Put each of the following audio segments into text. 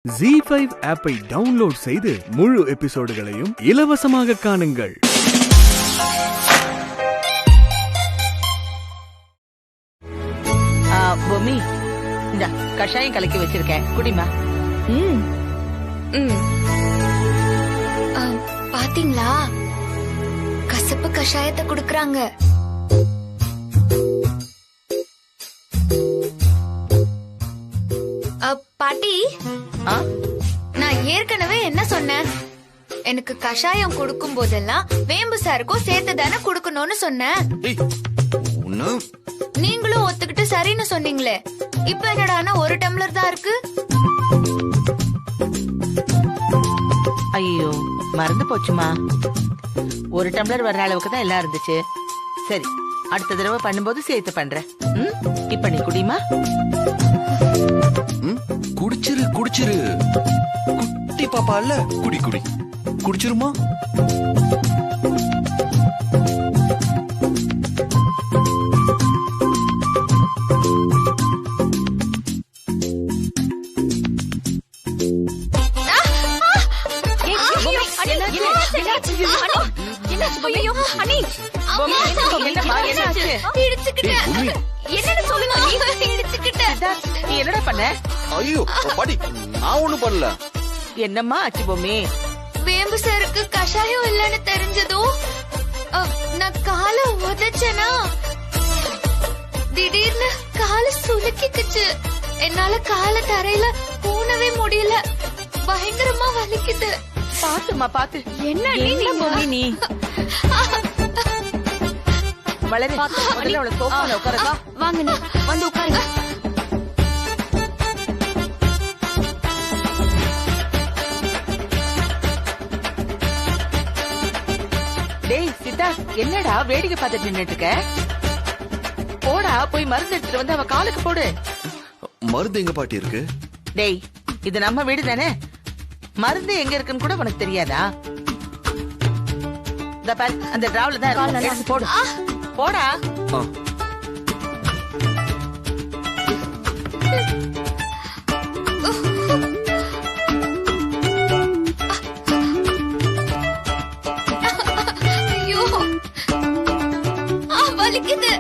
ZEE5 ஆப்பை download செய்து முழு எபிசோடுகளையும் இலவசமாக காணுங்கள். பொம்மி, இந்த கஷாயம் கலக்கி வச்சிருக்கேன், குடிமா. பாத்தீங்களா, கசப்பு கஷாயத்தை குடுக்கறாங்க. பாட்டி, நான் ஏற்கனவே என்ன சொன்னேன்? எனக்கு கஷாயம் குடுக்கும் போதெல்லாம் வேம்பு சாருக்கும் சேர்த்து தானே குடுக்கணும்னு சொன்னேன். நீங்களும் ஒத்துக்கிட்டு சரின்னு சொன்னீங்களே. இப்ப என்னடானா ஒரு டம்ளர் தான் இருக்கு. ஐயோ, மறந்து போச்சுமா. ஒரு டம்ளர் வர்ற அளவுக்கு தான் எல்லாம் இருந்துச்சு. சரி, அடுத்த தடவை பண்ணும்போது சேர்த்து பண்றேன். இப்ப நீ குடிமா. குடிச்சிரு குடிச்சிரு, குட்டி பாப்பா இல்ல, குடி குடி குடிச்சிருமா. என்னடா பண்ண? ஐயோ பாடி, நான் ஒண்ணும் பண்ணல. என்னம்மா ஆச்சு பொம்மி? வேம்பு சாருக்கு கஷாயம் இல்லன்னு தெரிஞ்சதும் நான் காலை உதைச்சேனா, திடீர்னு காலை சுலுக்கிக்குச்சு. என்னால காலை தரையில ஊனவே முடியல. பயங்கரமா வலிக்குது. பாத்துமா பாத்து. என்ன பொம்மி நீ? வளரு, முதல்ல அவளை சோஃபால உட்காருங்க. வாங்க, நீ வந்து உட்காருங்க. டேய் சீதா, என்னடா வேடிக்கை பார்த்துட்டு நின்னுட்டு இருக்க? போடா, போய் மருந்து எடுத்துட்டு வந்து அவ காலுக்கு போடு. மருந்து எங்க பாட்டி இருக்கு? டேய், இது நம்ம வீடு தானே, மருந்து எங்க இருக்குன்னு கூட உனக்கு தெரியாதா? அந்த டிராவல தான் இருக்கு, போடு போடா. ஐயோ, வலிக்குது.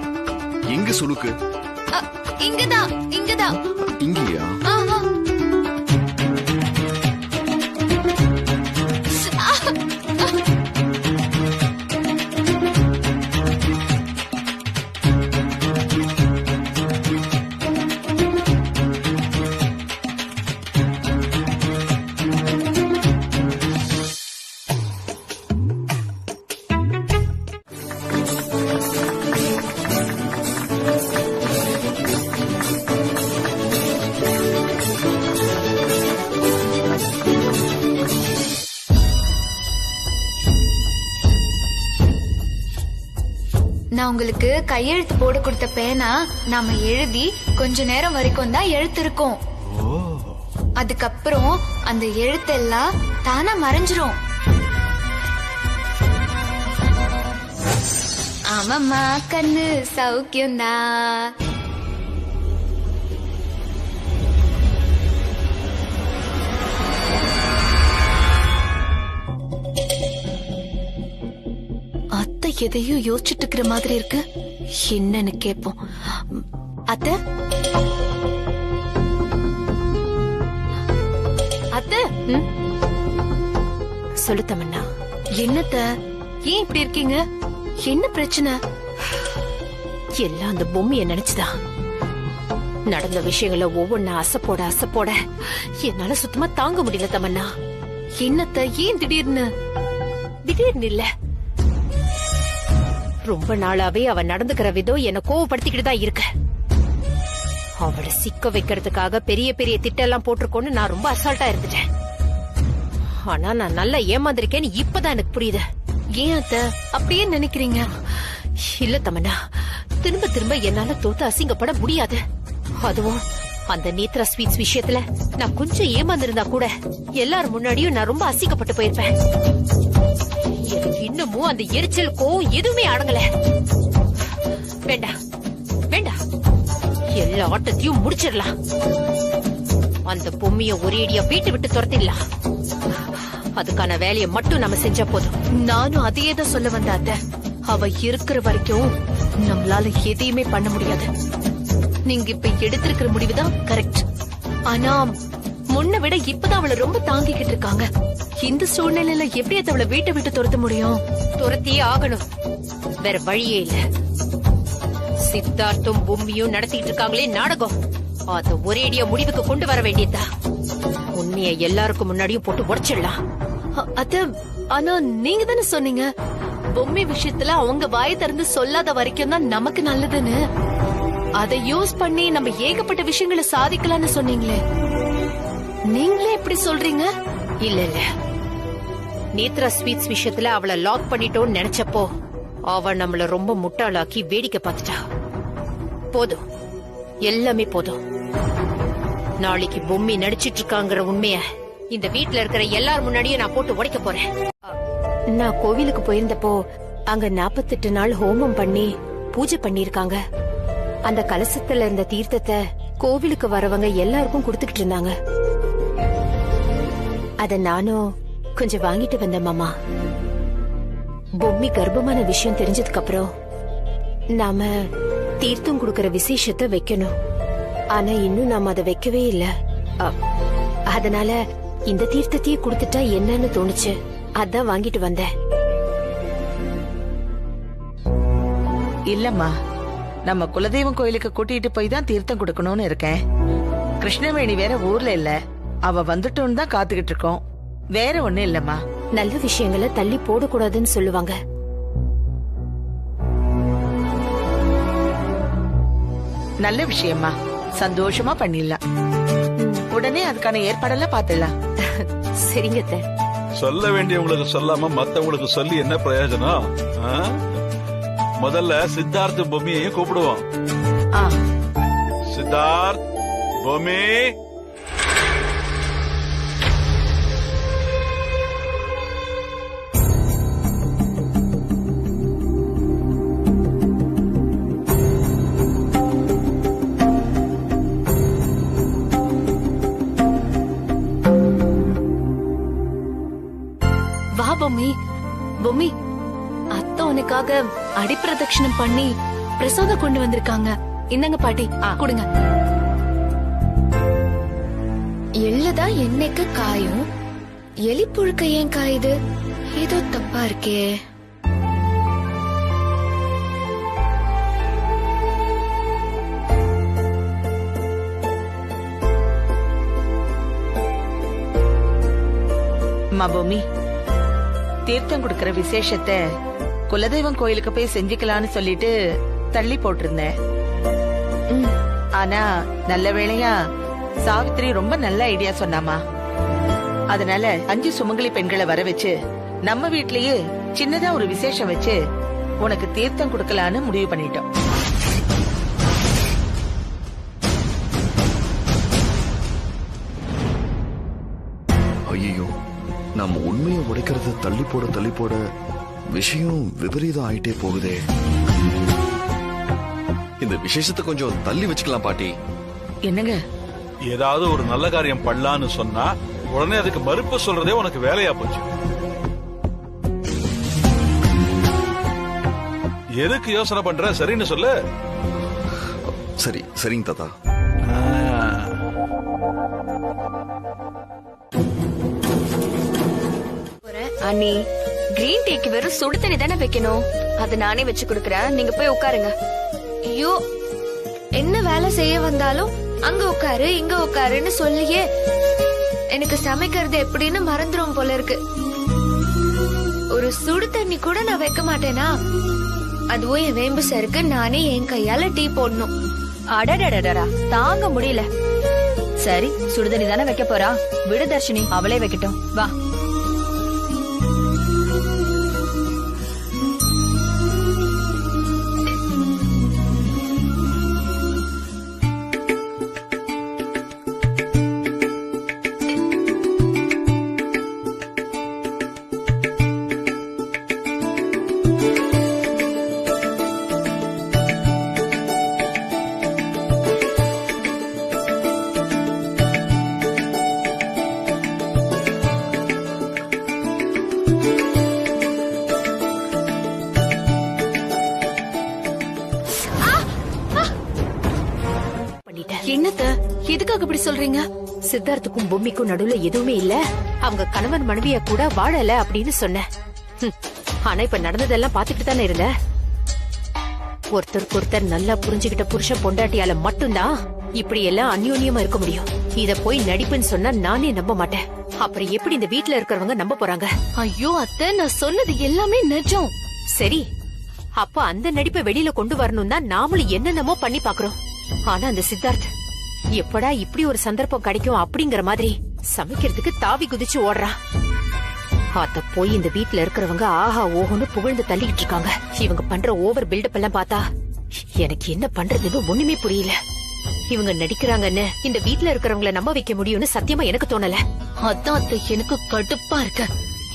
எங்க சுளுக்கு? இங்கதான் இங்கதான். இங்கயா? நான் உங்களுக்கு கையெழுத்து போட கொடுத்த பேனா நாம எழுதி கொஞ்ச நேரம் வரைக்கும் தான் எழுத்து இருக்கும். அதுக்கப்புறம் அந்த எழுத்தெல்லாம் தானா மறைஞ்சிரும். ஆமாம்மா கண்ணு, சௌக்கியம்தான். அத்தை எதையும் யோசிச்சுட்டு இருக்கிற மாதிரி இருக்கு. என்னன்னு கேப்போம். அத்தை, அத்தை, சொல்லு தமன்னா. என்னத்த, ஏன் இப்படி இருக்கீங்க? என்ன பிரச்சனை? எல்லாம் அந்த பொம்மைய நினைச்சுதான். நடந்த விஷயங்கள ஒவ்வொன்னா அசப்போட என்னால சுத்தமா தாங்க முடியல தமன்னா. என்னத்த, ஏன் திடீர்னு? திடீர்னு இல்ல, ரொம்ப நாளாவே அவ நடந்துக்கிற விதம் என்ன கோவப்படுத்திக்கிட்டு தான் இருக்கு. அவளை சிக்க வைக்கிறதுக்காக பெரிய பெரிய திட்டம் போட்டிருக்கோன்னு நான் ரொம்ப அசால்ட்டா இருந்துட்டேன். ஆனா நான் நல்லா ஏமாந்திருக்கேன்னு இப்பதான் எனக்கு புரியுது. ஏன் அத்தை அப்படியே நினைக்கிறீங்க? இல்ல தமன்னா, திரும்ப திரும்ப என்னால தோத்து அசிங்கப்பட முடியாது. அதுவும் அந்த நேத்ரா ஸ்வீட்ஸ் விஷயத்துல நான் கொஞ்சம் ஏமாந்திருந்தா கூட எல்லாரும் முன்னாடியும் நான் ரொம்ப அசிங்கப்பட்டு போயிருப்பேன். எனக்கு இன்னமும் அந்த எரிச்சல் கோவம் எதுவுமே அடங்கல. வேண்டாம் வேண்டாம், எல்லா ஆட்டத்தையும் முடிச்சிடலாம். அந்த பொம்மைய ஒரேடியா வீட்டை விட்டு துரத்திடலாம். அதுக்கான வேலையை மட்டும் நம்ம செஞ்சா போதும். நானும் அதையே தான் சொல்ல வந்த அத்தை. அவ இருக்கிற வரைக்கும் நம்மளால எதையுமே பண்ண முடியாது. நீங்க இப்ப எடுத்திருக்கிற முடிவுதான் கரெக்ட். ஆனா முன்ன விட இப்பதான் அவளை ரொம்ப தாங்கிக்கிட்டு இருக்காங்க. இந்த சூழ்நிலையில எப்படி அவளை வீட்டை விட்டு துரத்த முடியும்? துரத்தியே ஆகணும், வேற வழியே இல்ல. சித்தார்த்தும் பொம்மியும் நடத்திட்டு இருக்காங்களே நாடகம், அத ஒரேடியா முடிவுக்கு கொண்டு வர வேண்டியதா. உண்மையை எல்லாருக்கும் முன்னாடியும் போட்டு உடைச்சிடலாம். அத்தை, ஆனா நீங்க தானே சொன்னீங்க பொம்மை விஷயத்துல அவங்க வாயை திறந்து சொல்லாத வரைக்கும் தான் நமக்கு நல்லதுன்னு. அதை யூஸ் பண்ணி நம்ம ஏகப்பட்ட விஷயங்களை சாதிக்கலாம்னு சொன்னீங்களே, நீங்களே எப்படி சொல்றீங்க? இல்ல இல்ல, நேத்ரா ஸ்வீட்ஸ் விஷயத்துல அவளை லாக் பண்ணிட்டோம்னு நினைச்சப்போ அவ நம்மள ரொம்ப முட்டாளாக்கி வேடிக்கை பார்த்துட்டா. போதும், எல்லாமே போதும். நாளைக்கு பொம்மி நடிச்சிட்டு இருக்காங்கிற உண்மைய இந்த வீட்ல இருக்கிற எல்லார் முன்னாடியும் நான் போட்டு உடைக்க போறேன். நான் கோவிலுக்கு போயிருந்தப்போ அங்க 48 நாள் ஹோமம் பண்ணி பூஜை பண்ணிருக்காங்க. அந்த கலசத்துல இருந்த தீர்த்தத்தை கோவிலுக்கு வரவங்க எல்லாருக்கும் கொடுத்துக்கிட்டு இருந்தாங்க. அத நானும் கொஞ்சம் வாங்கிட்டு வந்தேன் மாமா. பொம்மி கர்ப்பமான விஷயம் தெரிஞ்சதுக்கு அப்புறம் நாம தீர்த்தம் கொடுக்கற விசேஷத்தை வைக்கணும். ஆனா இன்னும் நாம அதை வைக்கவே இல்ல. அதனால இந்த தீர்த்தத்தையே கொடுத்துட்டா என்னன்னு தோணுச்சு, அதான் வாங்கிட்டு வந்தேன். இல்லம்மா, நம்ம குலதெய்வம் கோயிலுக்கு கூட்டிட்டு போய் தான் தீர்த்தம் கொடுக்கணும்னு இருக்கேன். கிருஷ்ணவேணி வேற ஊர்ல இல்ல, அவ வந்துட்டோன்னு தான் காத்துக்கிட்டு இருக்கோம். வேற ஒண்ணு இல்லம்மா. நல்ல விஷயங்களை தள்ளி போடக்கூடாதுன்னு சொல்லுவாங்க. நல்ல விஷயமா, சந்தோஷமா பண்ணிடலாம். உடனே அதுக்கான ஏற்பாடெல்லாம் பாத்துடலாம். சரிங்க அத்தை. சொல்ல வேண்டியவங்களுக்கு சொல்லாம மத்தவங்களுக்கு சொல்லி என்ன பிரயோஜனம்? முதல்ல சித்தார்த்த பொம்மியையும் கூப்பிடுவோம். சித்தார்த், பொம்மி. வா பொம்மி. பொம்மி, அத்தை உனக்காக அடிப்பிரதட்சணம் பண்ணி பிரசாதம் கொண்டு வந்திருக்காங்க. இந்தங்க பாட்டி, கொடுங்க. எள்ளதான் என்னைக்கு காயும், எலி புழுக்க ஏன் காயுது? ஏதோ தப்பா இருக்கே. பூமி, தீர்த்தம் கொடுக்கற விசேஷத்தை குலதெய்வம் கோயிலுக்கு போய் செஞ்சுக்கலான்னு சொல்லிட்டு தள்ளி போட்டிருந்தேன். ஆனா நல்ல வேளையா சாவித்திரி ரொம்ப நல்ல ஐடியா சொன்னாமா. அதனால 5 சுமங்கலி பெண்களை வர வச்சு நம்ம வீட்லயே சின்னதா ஒரு விசேஷம் வச்சு உனக்கு தீர்த்தம் கொடுக்கலான்னு முடிவு பண்ணிட்டோம். ஐயோ, நம்ம உண்மையை உடைக்கிறது தள்ளி போட விஷயம் விபரீதம் ஆயிட்டே போகுதே. இந்த விசேஷத்தை கொஞ்சம் தள்ளி வச்சுக்கலாம் பாட்டி. என்னங்க? ஏதாவது ஒரு நல்ல காரியம் பண்ணலான்னு சொன்னா உடனே அதுக்கு மறுப்பு சொல்றதே உனக்கு வேலையா போச்சு. எதுக்கு யோசனை பண்ற? சரின்னு சொல்லு. சரி, சரிங்க தாத்தா. அண்ணி, கிரீன் டீக்கு வெறும் சுடு தண்ணி தானே வைக்கணும். அது நானே வச்சு கொடுக்கறேன், நீங்க போய் உட்காருங்க. ஐயோ, என்ன வேலை செய்ய வந்தாலும் அங்க உட்காரு இங்க உட்காருன்னு சொல்லியே எனக்கு சமைக்கிறது எப்படின்னு மறந்துரும் போல இருக்கு. ஒரு சுடு தண்ணி கூட நான் வைக்க மாட்டேனா? அதுவும் என் வேம்பு சருக்கு நானே என் கையால டீ போடணும். அடடடடா, தாங்க முடியல. சரி, சுடுதண்ணி தானே வைக்க போறா, விடு தர்ஷினி, அவளே வைக்கட்டும். வா. பண்ணிட்டேன். என்னத்த எதுக்காக இப்படி சொல்றீங்க? சித்தார்த்துக்கும் பொம்மிக்கும் நடுவுல எதுவுமே இல்ல, அவங்க கணவன் மனைவிய கூட வாழல அப்படின்னு சொன்னேன். ஆனா இப்ப நடந்ததெல்லாம் பாத்துட்டு தானே இருந்த. ஒருத்தருக்கு ஒருத்தர் நல்லா புரிஞ்சுகிட்ட புருஷ பொண்டாட்டியால மட்டும்தான் இப்படி எல்லாம் அந்யோன்யமா இருக்க முடியும். இத போய் நடிப்புன்னு சொன்னா நானே நம்ப மாட்டேன். அப்புறம் எப்படி இந்த வீட்ல இருக்கிறவங்க நம்ப போறாங்க? ஐயோ அத்தை, நான் சொன்னது எல்லாமே நிஜம். சரி, அப்ப அந்த நடிப்பை வெளியில கொண்டு வரணும் தான் நாமளும் என்னென்னமோ பண்ணி பாக்குறோம். ஆனா அந்த சித்தார்த் எப்படா இப்படி ஒரு சந்தர்ப்பம் கிடைக்கும் அப்படிங்கிற மாதிரி சமைக்கிறதுக்கு தாவி குதிச்சு ஓடுறான். அத போய் இந்த வீட்ல இருக்கிறவங்க ஆஹா ஓஹோன்னு புகழ்ந்து தள்ளிக்கிட்டு இருக்காங்க. இவங்க பண்ற ஓவர் பில்டப் எல்லாம் பார்த்தா எனக்கு என்ன பண்றதுன்னு ஒண்ணுமே புரியல. இவங்க நடிக்கிறாங்கன்னு இந்த வீட்ல இருக்கிறவங்கள நம்ப வைக்க முடியும்னு சத்தியமா எனக்கு தோணல. அதான் அத்தை, எனக்கு கடுப்பா இருக்கு.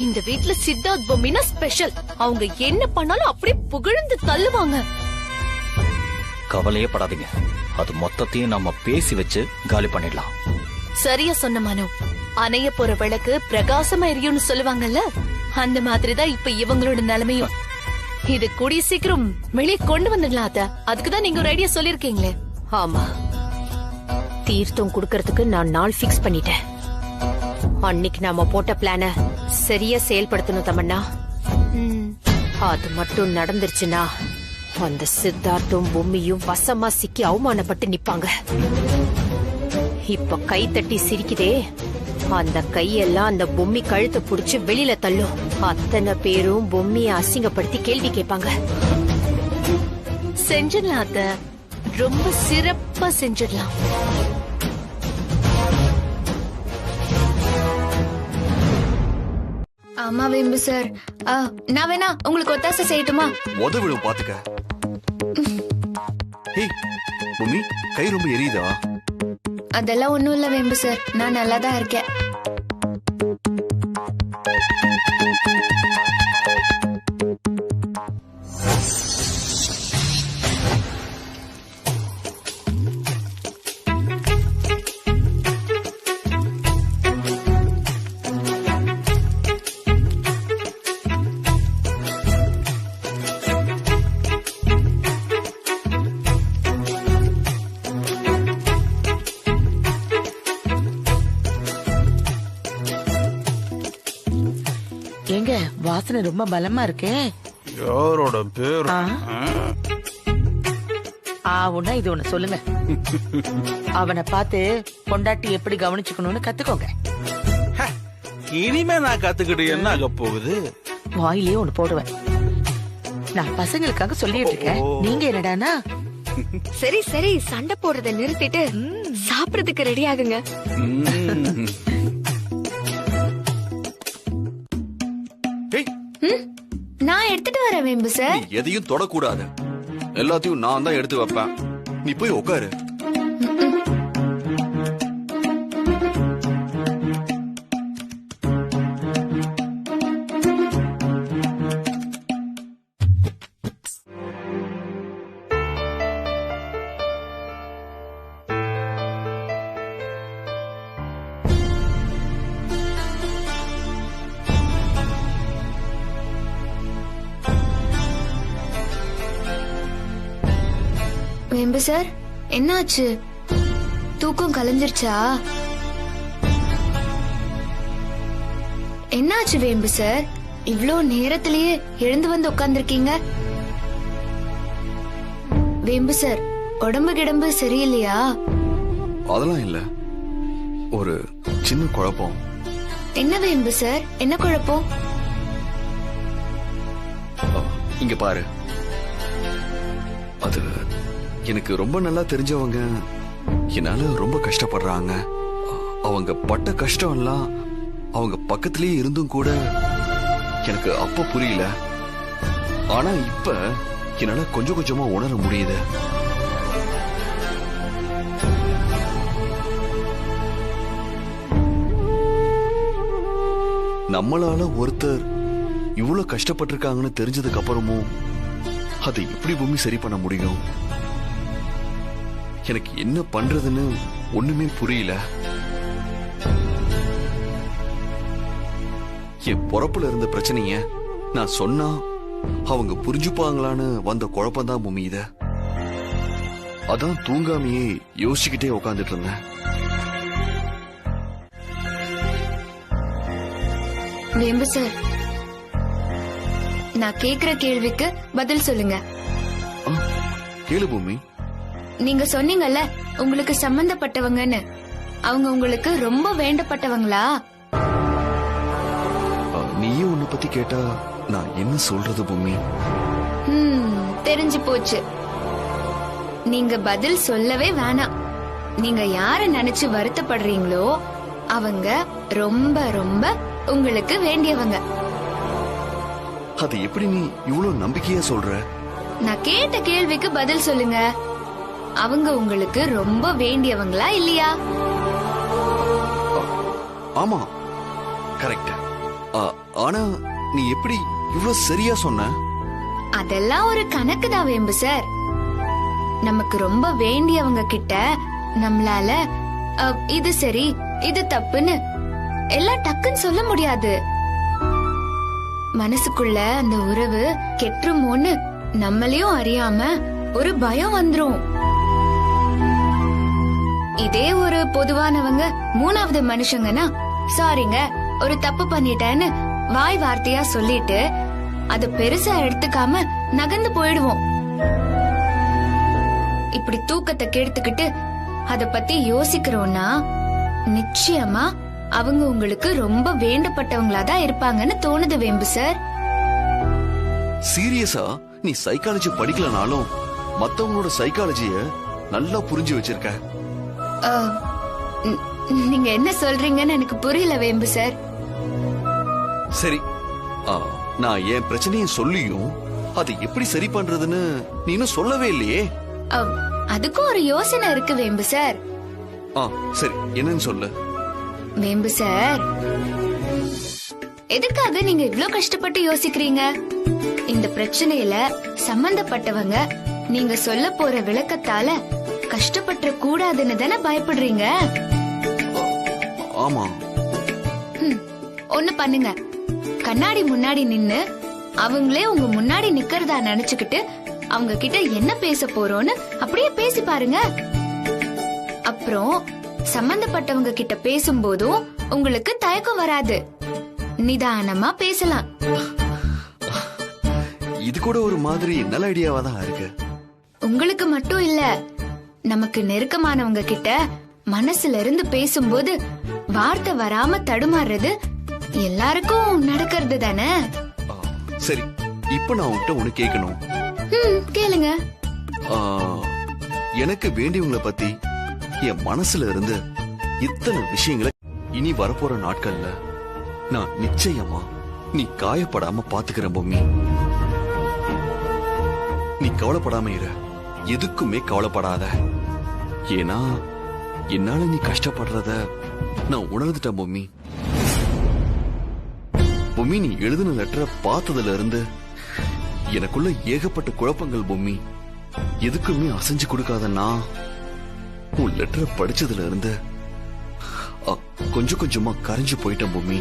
இந்த வீட்ல சித்தார்த் பொம்மினா ஸ்பெஷல். அவங்க என்ன பண்ணாலும் அப்படியே புகழ்ந்து தள்ளுவாங்க. கவலையே படாதீங்க, அது மொத்தத்தையும் நம்ம பேசி வச்சு காலி பண்ணிடலாம். சரியா சொன்ன மனோ. அணைய போற விளக்கு பிரகாசமா எரியும்னு சொல்லுவாங்கல்ல, அந்த மாதிரிதான் இப்ப இவங்களோட நிலைமையும். இது கூடிய சீக்கிரம் வெளியே கொண்டு வந்துடலாம் அத்த. அதுக்குதான் நீங்க ஒரு ஐடியா சொல்லிருக்கீங்களே. ஆமா, தீர்த்தம் குடுக்கறதுக்கு நான் நாள் பிக்ஸ் பண்ணிட்டேன். அன்னைக்கு நாம போட்ட பிளான சரியா செயல்படுத்தணும் தமன்னா. அது மட்டும் நடந்துருச்சுன்னா அந்த சித்தார்த்தும் பொம்மியும் வசமா சிக்கி அவமானப்பட்டு நிப்பாங்க. இப்ப கை தட்டி சிரிக்குதே, அந்த கையெல்லாம் அந்த பொம்மி கழுத்தை புடிச்சு வெளியில தள்ளும். அத்தனை பேரும் பொம்மிய அசிங்கப்படுத்தி கேள்வி கேட்பாங்க. செஞ்சிடலாம் அத்த, ரொம்ப சிறப்பா செஞ்சிடலாம். ஆமா வேம்பு சார், நான் வேணா உங்களுக்கு ஒத்தாசை செய்யட்டுமா? உதவிடும் பாத்துக்க. ஏய் பூமி, கை ரொம்ப எரியுதா? அதெல்லாம் ஒண்ணும் இல்ல வேம்பு சார், நான் நல்லாதான் இருக்கேன். எங்க வாசனை ரொம்ப பலமா இருக்கே. யாரோட பேர்? ஆவுன்னா இது ஒண்ணு சொல்லுங்க. அவனை பார்த்து பொண்டாட்டி எப்படி கவனிச்சுக்கணும்னு கத்துக்கோங்க. இனிமே நான் கத்துக்கிட்டு என்ன ஆக போகுது? வாயிலே ஒண்ணு போடுவேன். நான் பசங்களுக்காக சொல்லிட்டு இருக்கேன், நீங்க என்னடானா? சரி சரி, சண்டை போடுறத நிறுத்திட்டு சாப்பிடறதுக்கு ரெடி ஆகுங்க. நான் எடுத்துட்டு வரேன் வேம்பு சார். நீ எதையும் தொடக்கூடாது, எல்லாத்தையும் நான் தான் எடுத்து வைப்பேன். நீ போய் உட்காரு. வேம்பு சார், என்னாச்சு? தூக்கம் கலைஞ்சிருச்சா? என்னாச்சு வேம்பு சார், இவ்ளோ நேரத்திலேயே எழுந்து வந்து உட்கார்ந்திருக்கீங்க? வேம்பு சார், உடம்பு கிடம்பு சரியில்லையா? அதெல்லாம் இல்ல, ஒரு சின்ன குழப்பம். என்ன வேம்பு சார், என்ன குழப்பம்? இங்க பாரு, அது எனக்கு ரொம்ப நல்லா தெரிஞ்சவங்க என்னால ரொம்ப கஷ்டப்படுறாங்க. அவங்க பட்ட கஷ்டம் எல்லாம் அவங்க பக்கத்திலேயே இருந்தும் கூட எனக்கு அப்ப புரியல. ஆனா இப்ப என்னால கொஞ்சம் கொஞ்சமா உணர முடியுது. நம்மளால ஒருத்தர் இவ்வளவு கஷ்டப்பட்டிருக்காங்கன்னு தெரிஞ்சதுக்கு அப்புறமும் அதை எப்படி பூமி சரி பண்ண முடியும்? எனக்கு என்ன பண்றதுன்னு ஒண்ணுமே புரியல. என் பொறப்புல இருந்த பிரச்சனைய நான் சொன்னா அவங்க புரிஞ்சுப்பாங்களான்னு வந்த குழப்பம்தான் பூமி இத. அதான் தூங்காமையே யோசிச்சுக்கிட்டே உக்காந்துட்டு இருந்தேன். வேம்பு சார், நான் கேக்குற கேள்விக்கு பதில் சொல்லுங்க. கேளு பூமி. நீங்க சொன்னீங்கல்ல உங்களுக்கு சம்பந்தப்பட்டவங்கன்னு, அவங்க உங்களுக்கு ரொம்ப வேண்டப்பட்டவங்களா? நீயும் உன்னை பத்தி கேட்டா நான் என்ன சொல்றது பூமி? தெரிஞ்சு போச்சு. நீங்க பதில் சொல்லவே வேணாம். நீங்க யார நினைச்சு வருத்தப்படுறீங்களோ அவங்க ரொம்ப ரொம்ப உங்களுக்கு வேண்டியவங்க. அது எப்படி நீ இவ்வளவு நம்பிக்கையா சொல்ற? நான் கேட்ட கேள்விக்கு பதில் சொல்லுங்க. அவங்க உங்களுக்கு ரொம்ப வேண்டியவங்களா இல்லையா? ஆமா, கரெக்ட். ஆனா நீ எப்படி இவ்வளவு சரியா சொன்ன? அதெல்லாம் ஒரு கணக்கு தான் வேம்பு சார். நமக்கு ரொம்ப வேண்டியவங்க கிட்ட நம்மளால இது சரி இது தப்புன்னு எல்லாம் டக்குன்னு சொல்ல முடியாது. மனசுக்குள்ள அந்த உறவு கெட்டுருமோன்னு நம்மளையும் அறியாம ஒரு பயம் வந்துரும். இதே ஒரு பொதுவானவங்க மூணாவது மனுஷங்கன்னா சாரிங்க ஒரு தப்பு பண்ணிட்டேன்னு வாய் வார்த்தையா சொல்லிட்டு அத பெருசா எடுத்துக்காம நகர்ந்து போயிடுவோம். இப்படி தூக்கத்தை கெடுத்துக்கிட்டு அத பத்தி யோசிக்கிறோம்னா நிச்சயமா அவங்க உங்களுக்கு ரொம்ப வேண்டப்பட்டவங்களாதான் இருப்பாங்கன்னு தோணுது வேம்பு சார். சீரியஸா நீ சைக்காலஜி படிக்கலனாலும் மத்தவங்களோட சைக்காலஜிய நல்லா புரிஞ்சு வச்சிருக்க. நீங்க என்ன சொல்றீங்கன்னு எனக்கு புரியல வேம்பு சார். சரி, நான் என் பிரச்சனையை சொல்லியும் அது எப்படி சரி பண்றதுன்னு நீனும் சொல்லவே இல்லையே. அதுக்கும் ஒரு யோசனை இருக்கு வேம்பு சார். சரி, என்னன்னு சொல்லு வேம்பு சார். எதுக்காக நீங்க இவ்ளோ கஷ்டப்பட்டு யோசிக்கிறீங்க? இந்த பிரச்சனையில சம்பந்தப்பட்டவங்க நீங்க சொல்ல போற விளக்கத்தால கஷ்டப்பட்ட கூடாதுன்னு தானே பயப்படுறீங்க? ஆமா. ஒண்ணு பண்ணுங்க, கண்ணாடி முன்னாடி நின்னு அவங்களே உங்க முன்னாடி நிக்கிறதா நினைச்சுக்கிட்டு அவங்க கிட்ட என்ன பேச போறோம்னு அப்படியே பேசி பாருங்க. அப்புறம் சம்பந்தப்பட்டவங்க கிட்ட பேசும்போதும் உங்களுக்கு தயக்கம் வராது. நிதானமா பேசலாம். இது கூட ஒரு மாதிரி நல்ல ஐடியாவா தான் இருக்கு. உங்களுக்கு மட்டும் இல்ல, நமக்கு நெருக்கமானவங்க கிட்ட மனசுல இருந்து பேசும்போது வார்த்தை வராம தடுமாறுறது எல்லாருக்கும் நடக்கிறது தானே. சரி, இப்ப நான் உன்கிட்ட ஒண்ணு கேட்கணும். கேளுங்க. எனக்கு வேண்டியவங்கள பத்தி என் மனசுல இருந்து இத்தனை விஷயங்களை இனி வரப்போற நாட்கள்ல நான் நிச்சயமா நீ காயப்படாம பாத்துக்கிறேன் பூமி. நீ கவலைப்படாம இரு, எதுக்குமே கவலைப்படாத. ஏன்னா என்னால நீ கஷ்டப்படுறத நான் உணர்ந்துட்டேன் பூமி. பூமி, நீ எழுதின லெட்டரை பார்த்ததுல இருந்து எனக்குள்ள ஏகப்பட்ட குழப்பங்கள் பூமி. எதுக்குமே அசைஞ்சு கொடுக்காதன்னா உன் லெட்டரை படிச்சதுல இருந்து கொஞ்சம் கொஞ்சமா கரைஞ்சு போயிட்டேன் பூமி.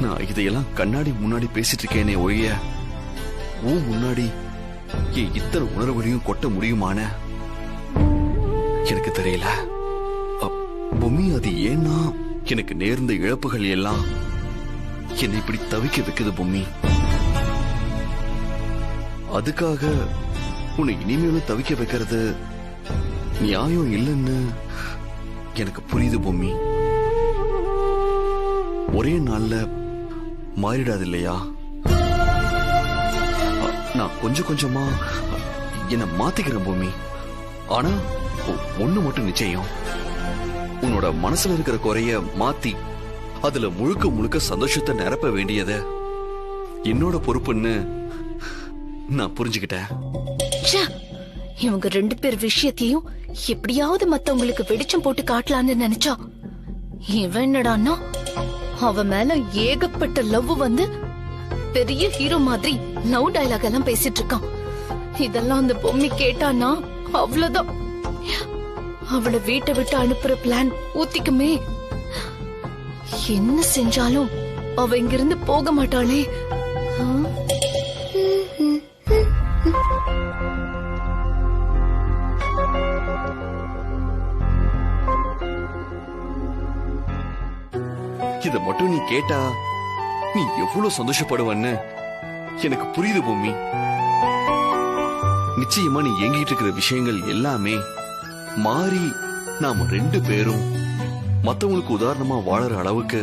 நான் இதையெல்லாம் கண்ணாடி முன்னாடி பேசிட்டு இருக்கேனே ஒழிய உன் முன்னாடி என் இத்தனை உணர்வுகளையும் கொட்ட முடியுமான எனக்கு தெரியல பூமி. அது ஏன்னா எனக்கு நேர்ந்த இழப்புகள் எல்லாம் என்னை இப்படி தவிக்க வைக்குது பூமி. அதுக்காக உன்னை இனிமேலும் தவிக்க வைக்கிறது நியாயம் இல்லைன்னு எனக்கு புரியுது பூமி. ஒரே நாள்ல மாறிடாது இல்லையா? நான் கொஞ்சம் கொஞ்சமா என்ன மாத்திக்கிறேன் பூமி. ஆனா ஒண்ணு மட்டும் நிச்சயம், உன்னோட மனசுல இருக்கிற குறைய மாத்தி அதுல முழுக்க முழுக்க சந்தோஷத்தை நிரப்ப வேண்டியத என்னோட பொறுப்புன்னு நான் புரிஞ்சுக்கிட்டேன். இவங்க 2 பேர் விஷயத்தையும் எப்படியாவது மத்தவங்களுக்கு வெளிச்சம் போட்டு காட்டலான்னு நினைச்சா இவன் என்னடான்னா அவ மேல ஏகப்பட்ட லவ் வந்து பெரிய ஹீரோ மாதிரி லவ் டயலாக் எல்லாம் பேசிட்டு இருக்கான். இதெல்லாம் அந்த பொம்மி கேட்டானா அவ்வளவுதான், அவளை வீட்டை விட்டு அனுப்புற பிளான் ஊத்திக்குமே. என்ன செஞ்சாலும் அவ இங்கிருந்து போக மாட்டாளே. ஆ? இத மட்டும் நீ கேட்டா நீ எவ்வளவு சந்தோஷப்படுவன்னு எனக்கு புரியுது பூமி. நிச்சயமா நீ ஏங்கிட்டு இருக்கிற விஷயங்கள் எல்லாமே மாறி நாம 2 பேரும் மத்தவங்களுக்கு உதாரணமா வாழற அளவுக்கு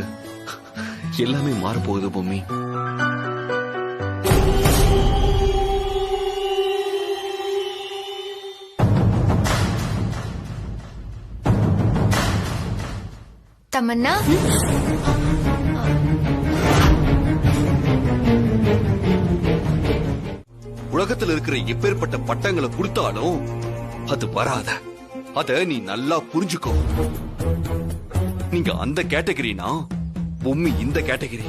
எல்லாமே மாறப்போகுது பூமி. தமன்னா, உலகத்துல இருக்கிற எப்பேற்பட்ட பட்டங்களை கொடுத்தாலும் அது வராத. அத நீ நல்லா புரிஞ்சுக்கோ. நீங்க அந்த கேட்டகரினா பொம்மி இந்த கேட்டகரி.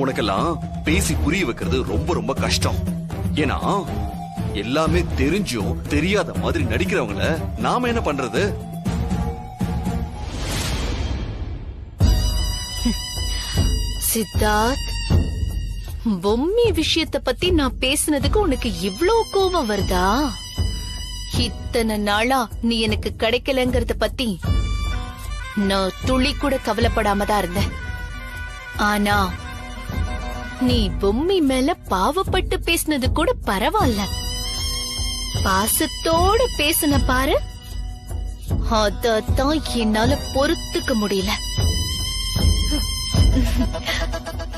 உனக்கெல்லாம் பேசி புரிய வைக்கிறது ரொம்ப ரொம்ப கஷ்டம். ஏன்னா எல்லாமே தெரிஞ்சும் தெரியாத மாதிரி நடிக்கிறவங்கள நாம என்ன பண்றது? சித்தார்த், பொம்மி விஷயத்தை பத்தி நான் பேசினதுக்கு உனக்கு இவ்ளோ கோபம் வருதா? இத்தனை நாளா நீ எனக்கு கிடைக்கலங்கறத பத்தி நான் துளி கூட கவலைப்படாம தான் இருந்தேன். ஆனா நீ பொம்மி மேல பாவப்பட்டு பேசினது கூட பரவாயில்ல. பாசத்தோட பேசின பாரு, அதத்தான் என்னால பொறுத்துக்க முடியல.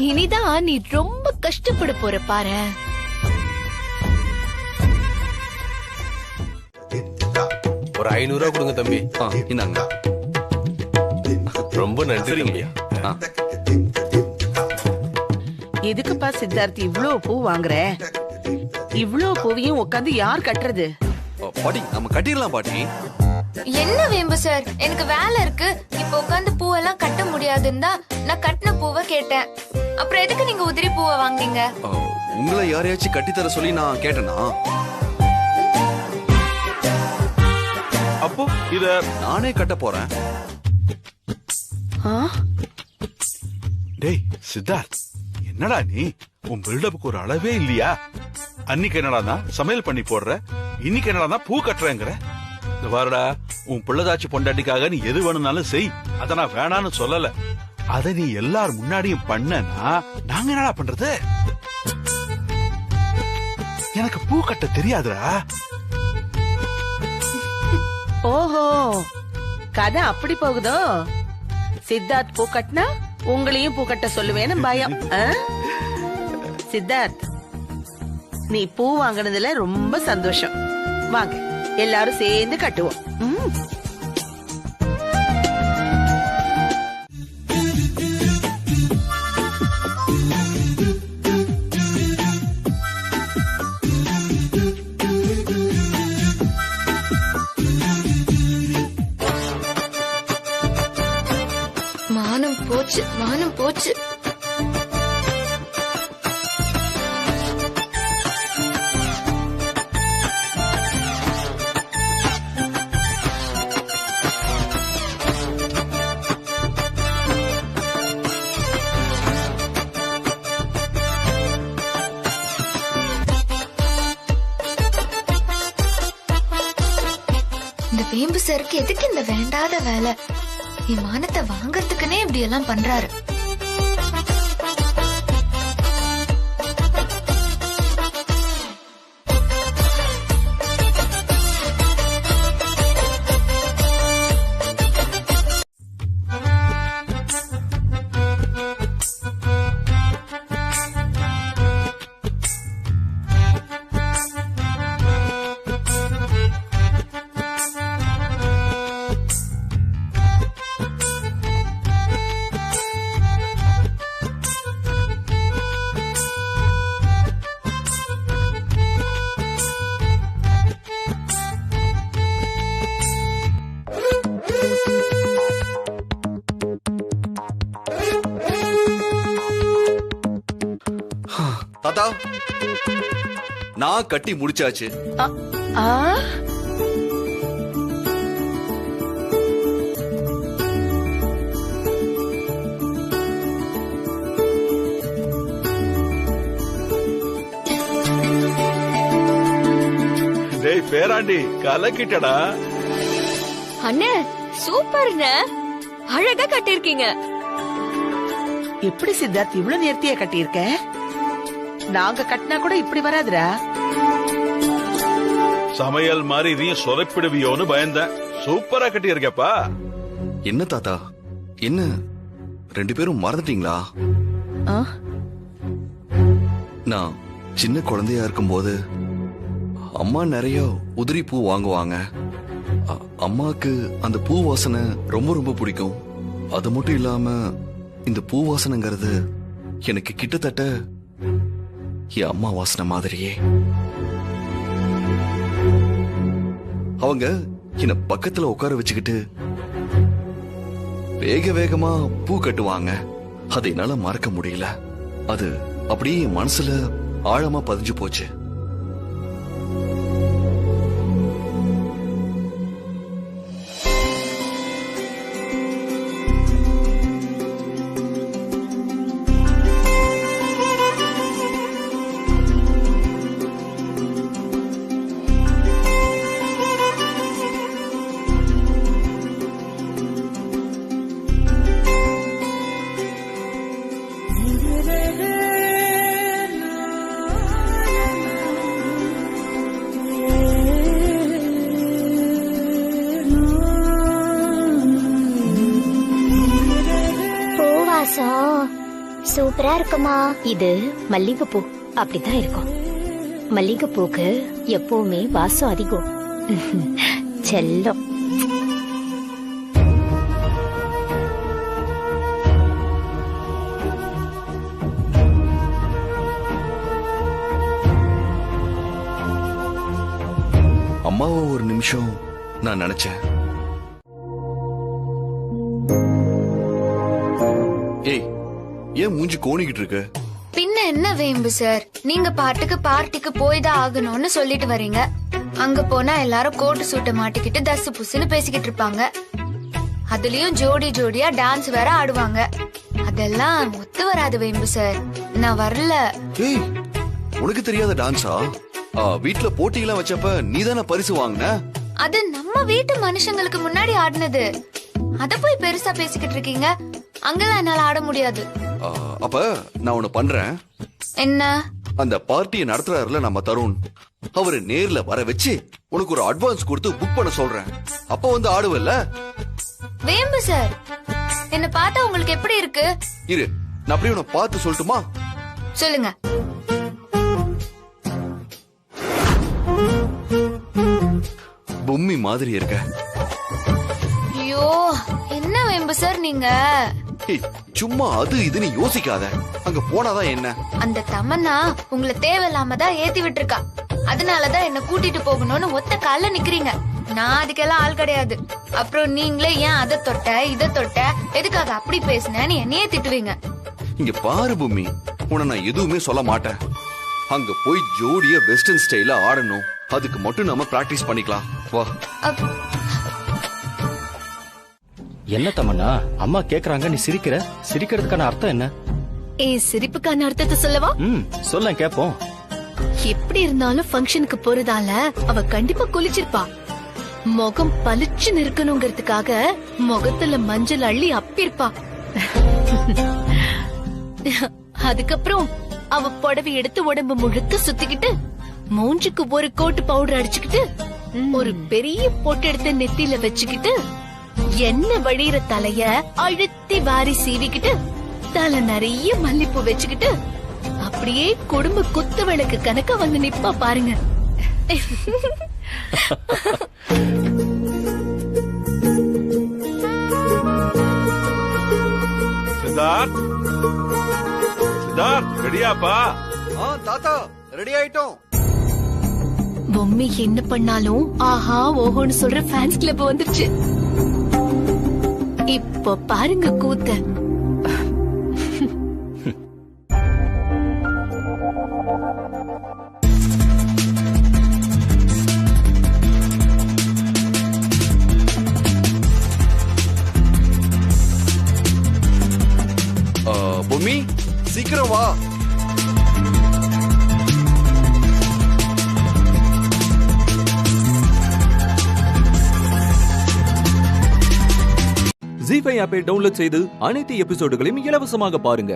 இனிதான் நீ ரொம்ப கஷ்டப்பட போற பாரு. ஒரு 500 ரூபா கொடுங்க தம்பி. இந்தாங்க. ரொம்ப நன்றி. எதுக்குப்பா சித்தார்த்தி இவ்ளோ பூ வாங்குற? இவ்ளோ பூவையும் உட்காந்து யார் கட்டுறது? பாட்டி நம்ம கட்டிடலாம் பாட்டி. என்ன வேம்பு சார், எனக்கு வேலை இருக்கு. இப்ப உட்காந்து பூவெல்லாம் கட்ட முடியாதுன்னு தான் நான் கட்டின பூவை கேட்டேன். அப்புறம் எதுக்கு நீங்க உதிரி பூவை வாங்குனீங்க? உங்களை யாரையாச்சும் கட்டித்தர சொல்லி நான் கேட்டேனா? அப்போ இத நானே கட்ட போறேன். டேய் சித்தார்த், என்னடா நீ உன் பில்டப்புக்கு ஒரு அளவே இல்லையா? அன்னைக்கு என்னடா சமையல் பண்ணி போடுற, இன்னைக்கு என்னடா பூ கட்டுறேங்கிற? இந்த வாரடா, உன் பிள்ளைதாச்சி பொண்டாட்டிக்காக நீ எது வேணும்னாலும் செய். அத நான் வேணான்னு சொல்லல. அத நீ எல்லார் முன்னாடியும் பண்ணனா நாங்க என்னடா பண்றது? எனக்கு பூ கட்ட தெரியாதுடா. ஓஹோ, கதை அப்படி போகுதோ? சித்தார்த் பூ கட்டினா உங்களையும் பூ கட்ட சொல்லுவேன்னு பயம். சித்தார்த், நீ பூ வாங்கினதுல ரொம்ப சந்தோஷம். வாங்க எல்லாரும் சேர்ந்து கட்டுவோம். மானம் போச்சு, மானம் போச்சு. இந்த வேம்பு சருக்கு எதுக்கு இந்த வேண்டாத வேலை? என் மானத்தை வாங்கறதுக்குன்னே இப்படி எல்லாம் பண்றாரு. தாத்தா, நான் கட்டி முடிச்சாச்சு. பேராண்டி கலக்கிட்டடா. அண்ணே சூப்பர்ண்ணே, அழகா கட்டிருக்கீங்க. எப்படி சித்தார்த் இவ்வளவு நேர்த்தியா கட்டியிருக்க? நாங்க கட்டினா கூட இப்படி வராதுடா. சமையல் மாதிரி இதையும் சொதப்பிடுவியோன்னு பயந்தேன். சூப்பரா கட்டி இருக்கப்பா. என்ன தாத்தா, என்ன 2 பேரும் மறந்துட்டீங்களா? நான் சின்ன குழந்தையா இருக்கும்போது அம்மா நிறைய உதிரி பூ வாங்குவாங்க. அம்மாக்கு அந்த பூ வாசனை ரொம்ப ரொம்ப பிடிக்கும். அது மட்டும் இல்லாம இந்த பூ வாசனைங்கிறது எனக்கு கிட்டத்தட்ட என் அம்மா வாசனை மாதிரியே. அவங்க என்ன பக்கத்துல உட்கார வச்சுக்கிட்டு வேக வேகமா பூ கட்டுவாங்க. அதை என்னால மறக்க முடியல. அது அப்படியே என் மனசுல ஆழமா பதிஞ்சு போச்சு. சூப்பரா இருக்குமா? இது மல்லிகைப்பூ. அப்படிதான் இருக்கும். மல்லிகைப்பூக்கு எப்பவுமே வாசம் அதிகம். செல்லம். அம்மாவை ஒரு நிமிஷம் நான் நினைச்சேன். ஏய், ஏன் மூஞ்சி கோணிக்கிட்டு இருக்க? பின்ன என்ன வேம்பு சார், நீங்க பாட்டுக்கு பார்ட்டிக்கு போய் தான் ஆகணும்னு சொல்லிட்டு வரீங்க. அங்க போனா எல்லாரும் கோட்டு சூட்டை மாட்டிக்கிட்டு தசு புசுன்னு பேசிக்கிட்டு இருப்பாங்க. அதுலயும் ஜோடி ஜோடியா டான்ஸ் வேற ஆடுவாங்க. அதெல்லாம் ஒத்து வராது வேம்பு சார். நான் வரல. ஏய், உனக்கு தெரியாத டான்ஸா? வீட்டுல போட்டியெல்லாம் வச்சப்ப நீ தானே பரிசு வாங்கின. அது நம்ம வீட்டு மனுஷங்களுக்கு முன்னாடி ஆடினது. அத போய் பெருசா பேசிக்கிட்டு இருக்கீங்க. அங்கெல்லாம் என்னால ஆட முடியாது. அப்ப நான் ஒண்ணு பண்றேன். என்ன? அந்த பார்ட்டியை நடத்துறாருல நம்ம தருண், அவரு நேர்ல வர வச்சு உனக்கு ஒரு அட்வான்ஸ் கொடுத்து புக் பண்ண சொல்றேன். அப்ப வந்து ஆடுவல்ல? வேம்பு சார், என்ன பார்த்தா உங்களுக்கு எப்படி இருக்கு? இரு, நான் அப்படியே உன்னை பார்த்து சொல்லட்டுமா? சொல்லுங்க. பொம்மி மாதிரி இருக்க. ஐயோ, என்ன வேம்பு சார் நீங்க? சும்மா அது இதுன்னு யோசிக்காத. அங்க போனாதான் என்ன? அந்த தமன்னா உங்களை தேவையில்லாம தான் ஏத்தி விட்டுருக்கா. அதனாலதான் என்ன கூட்டிட்டு போகணும்னு ஒத்த கால்ல நிக்கிறீங்க. நான் அதுக்கெல்லாம் ஆள் கிடையாது. அப்புறம் நீங்களே ஏன் அதை தொட்ட இதை தொட்ட, எதுக்காக அப்படி பேசுனேன்னு என்னையே திட்டுவீங்க. இங்க பாரு பூமி, உன்னை நான் எதுவுமே சொல்ல மாட்டேன். அங்க போய் ஜோடிய வெஸ்டர்ன் ஸ்டைல ஆடணும். அதுக்கு மட்டும் நம்ம பிராக்டிஸ் பண்ணிக்கலாம். வா. என்ன தமன்னா, அம்மா கேக்குறாங்க, நீ சிரிக்கிற. சிரிக்கிறதுக்கான அர்த்தம் என்ன? சிரிப்புக்கான அர்த்தத்தை சொல்லவா? சொல்ல கேப்போம். எப்படி இருந்தாலும் ஃபங்க்ஷனுக்கு போறதால அவ கண்டிப்பா குளிச்சிருப்பா. முகம் பளிச்சுன்னு இருக்கணுங்கிறதுக்காக முகத்துல மஞ்சள் அள்ளி அப்பிருப்பா. அதுக்கப்புறம் அவ புடவை எடுத்து உடம்பு முழுக்க சுத்திக்கிட்டு, மூஞ்சுக்கு ஒரு கோட்டு பவுடர் அடிச்சுக்கிட்டு, ஒரு பெரிய பொட்டு எடுத்து நெத்தியில வச்சுக்கிட்டு, எண்ணெய் வழியிற தலைய அழுத்தி வாரி சீவிக்கிட்டு, தலை நிறைய மல்லிப்பூ வச்சுக்கிட்டு, அப்படியே குடும்ப குத்து விளக்கு கணக்க வந்து நிப்பா பாருங்க. சித்தார்த், சித்தார்த் ரெடியாப்பா? தாத்தா ரெடி ஆயிட்டோம். பொம்மி என்ன பண்ணாலும் ஆஹா ஓஹோன்னு சொல்ற ஃபேன்ஸ் கிளப் வந்துருச்சு. இப்ப பாருங்க கூத்த. பொம்மி சீக்கிரம் வா. ஜீ5 ஆப்பை டவுன்லோட் செய்து அனைத்து எபிசோடுகளையும் இலவசமாக பாருங்க.